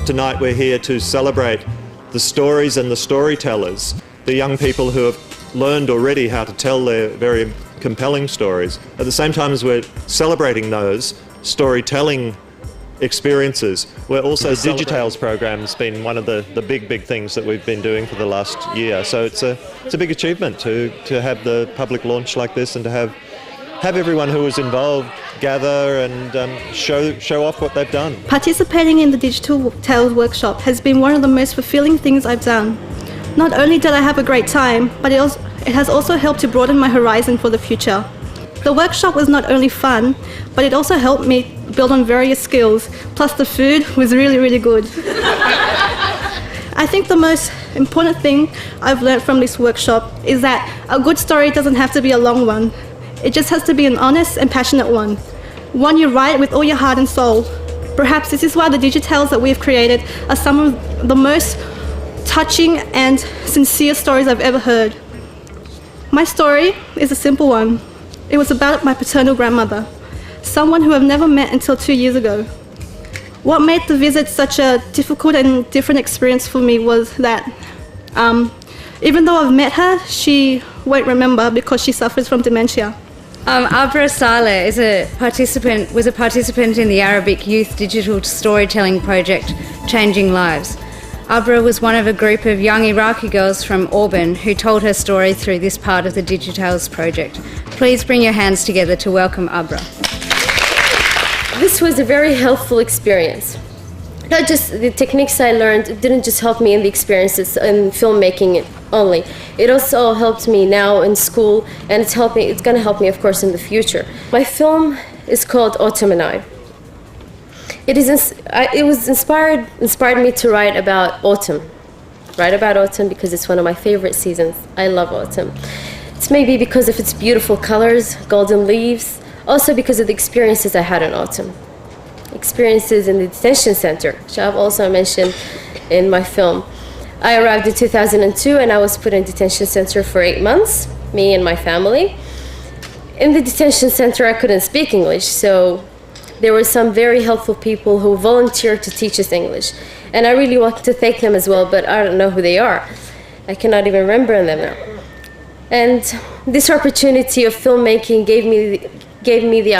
Tonight we're here to celebrate the stories and the storytellers, the young people who have learned already how to tell their very compelling stories. At the same time as we're celebrating those storytelling experiences, we're also the Digitales program has been one of the big things that we've been doing for the last year. So it's a big achievement to have the public launch like this and to have everyone who was involved gather and show off what they've done. Participating in the Digital Tales workshop has been one of the most fulfilling things I've done. Not only did I have a great time, but it has also helped to broaden my horizon for the future. The workshop was not only fun, but it also helped me build on various skills, plus the food was really good. I think the most important thing I've learned from this workshop is that a good story doesn't have to be a long one. It just has to be an honest and passionate one you write with all your heart and soul. Perhaps this is why the Digitales that we've created are some of the most touching and sincere stories I've ever heard. My story is a simple one. It was about my paternal grandmother, someone who I've never met until 2 years ago. What made the visit such a difficult and different experience for me was that even though I've met her, she won't remember because she suffers from dementia. Abra Saleh was a participant in the Arabic Youth Digital Storytelling Project, Changing Lives. Abra was one of a group of young Iraqi girls from Auburn who told her story through this part of the Digitales project. Please bring your hands together to welcome Abra. This was a very helpful experience. Not just the techniques I learned, it didn't just help me in the experiences in filmmaking only. It also helped me now in school, and it's going to help me, of course, in the future. My film is called Autumn and I. It inspired me to write about autumn. Write about autumn because it's one of my favorite seasons. I love autumn. It's maybe because of its beautiful colors, golden leaves, also because of the experiences I had in autumn. Experiences in the detention center, which I've also mentioned in my film. I arrived in 2002 and I was put in detention center for 8 months, me and my family. In the detention center I couldn't speak English, so there were some very helpful people who volunteered to teach us English. And I really want to thank them as well, but I don't know who they are. I cannot even remember them now. And this opportunity of filmmaking gave me the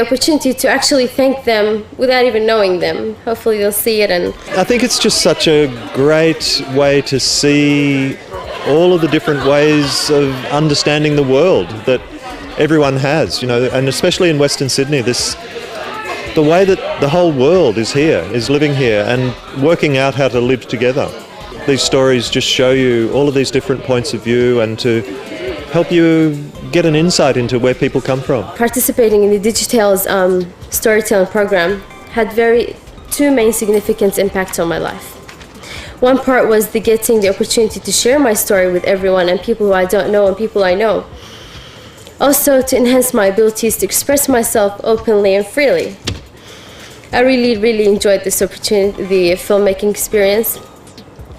opportunity to actually thank them without even knowing them. Hopefully they'll see it. And I think it's just such a great way to see all of the different ways of understanding the world that everyone has, and especially in Western Sydney, the way that the whole world is living here and working out how to live together. These stories just show you all of these different points of view and to help you get an insight into where people come from. Participating in the Digitales storytelling program had two main significant impacts on my life. One part was getting the opportunity to share my story with everyone and people who I don't know and people I know. Also to enhance my abilities to express myself openly and freely. I really enjoyed this opportunity, the filmmaking experience.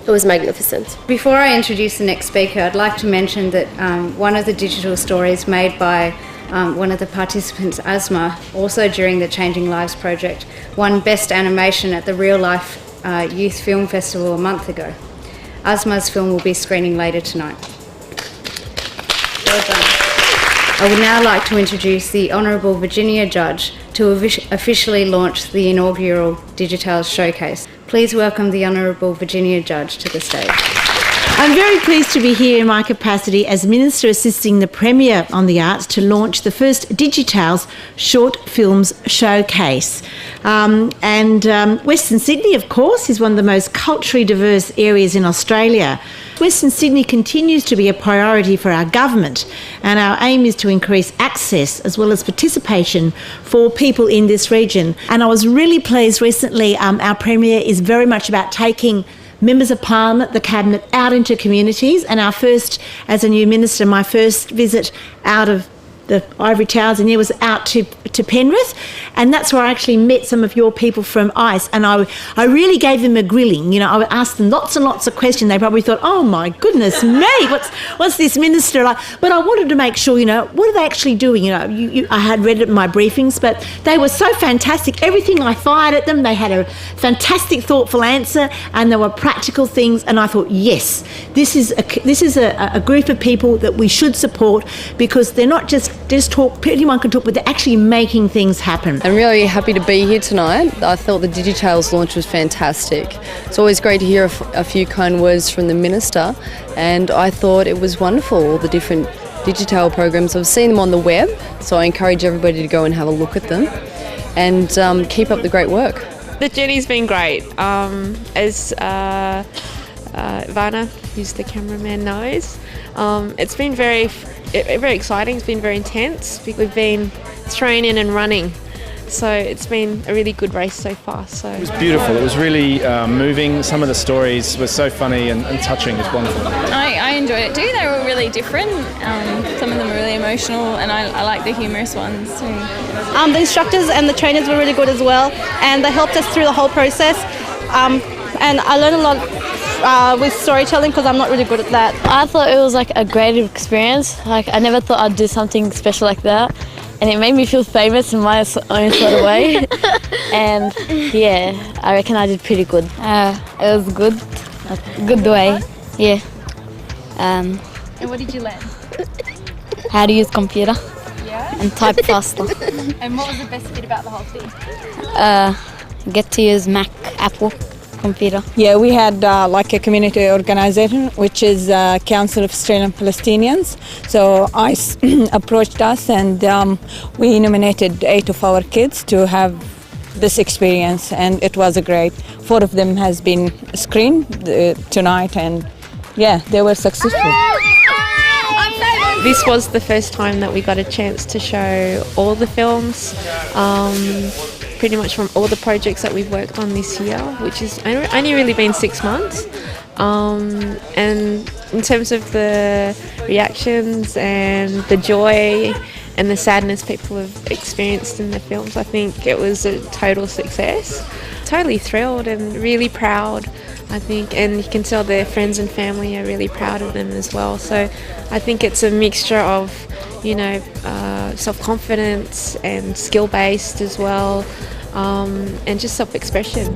It was magnificent. Before I introduce the next speaker, I'd like to mention that one of the digital stories made by one of the participants, Asma, also during the Changing Lives project, won Best Animation at the Real Life Youth Film Festival a month ago. Asma's film will be screening later tonight. Well done. I would now like to introduce the Honourable Virginia Judge to officially launch the inaugural Digitales Showcase. Please welcome the Honourable Virginia Judge to the stage. I'm very pleased to be here in my capacity as Minister assisting the Premier on the Arts to launch the first Digitales Short Films Showcase. Western Sydney, of course, is one of the most culturally diverse areas in Australia. Western Sydney continues to be a priority for our government, and our aim is to increase access as well as participation for people in this region. And I was really pleased recently, our Premier is very much about taking members of Parliament, the Cabinet, out into communities. And our first, as a new minister, my first visit out of the Ivory Towers and was out to Penrith, and that's where I actually met some of your people from ICE, and I really gave them a grilling. I asked them lots and lots of questions. They probably thought, oh my goodness me, what's this minister like? But I wanted to make sure, what are they actually doing? I had read it in my briefings, but they were so fantastic. Everything I fired at them, they had a fantastic, thoughtful answer, and there were practical things, and I thought, yes, this is a group of people that we should support, because they're not just talk, anyone can talk, but they're actually making things happen. I'm really happy to be here tonight. I thought the Digitales launch was fantastic. It's always great to hear a few kind words from the Minister, and I thought it was wonderful, all the different Digitale programs. I've seen them on the web, so I encourage everybody to go and have a look at them, and keep up the great work. The journey's been great. As Vanna, who's the cameraman, knows, it's been very exciting. It's been very intense. We've been thrown in and running, so it's been a really good race so far. So it was beautiful. It was really moving. Some of the stories were so funny and touching. It was wonderful. I enjoyed it too. They were really different. Some of them were really emotional, and I like the humorous ones too. The instructors and the trainers were really good as well, and they helped us through the whole process. And I learned a lot with storytelling, because I'm not really good at that. I thought it was like a great experience. I never thought I'd do something special like that, and it made me feel famous in my own sort of way. And yeah, I reckon I did pretty good. It was good, a good way. Yeah. And what did you learn? How to use computer. Yeah. And type faster. And what was the best bit about the whole thing? Get to use Mac, Apple computer. Yeah, we had like a community organisation, which is Council of Australian Palestinians. So ICE approached us, and we nominated 8 of our kids to have this experience, and it was a great. 4 of them has been screened tonight, and yeah, they were successful. This was the first time that we got a chance to show all the films, pretty much from all the projects that we've worked on this year, which has only really been 6 months. And in terms of the reactions and the joy and the sadness people have experienced in the films, I think it was a total success. Totally thrilled and really proud, I think, and you can tell their friends and family are really proud of them as well. So I think it's a mixture of, self-confidence and skill-based as well, and just self-expression.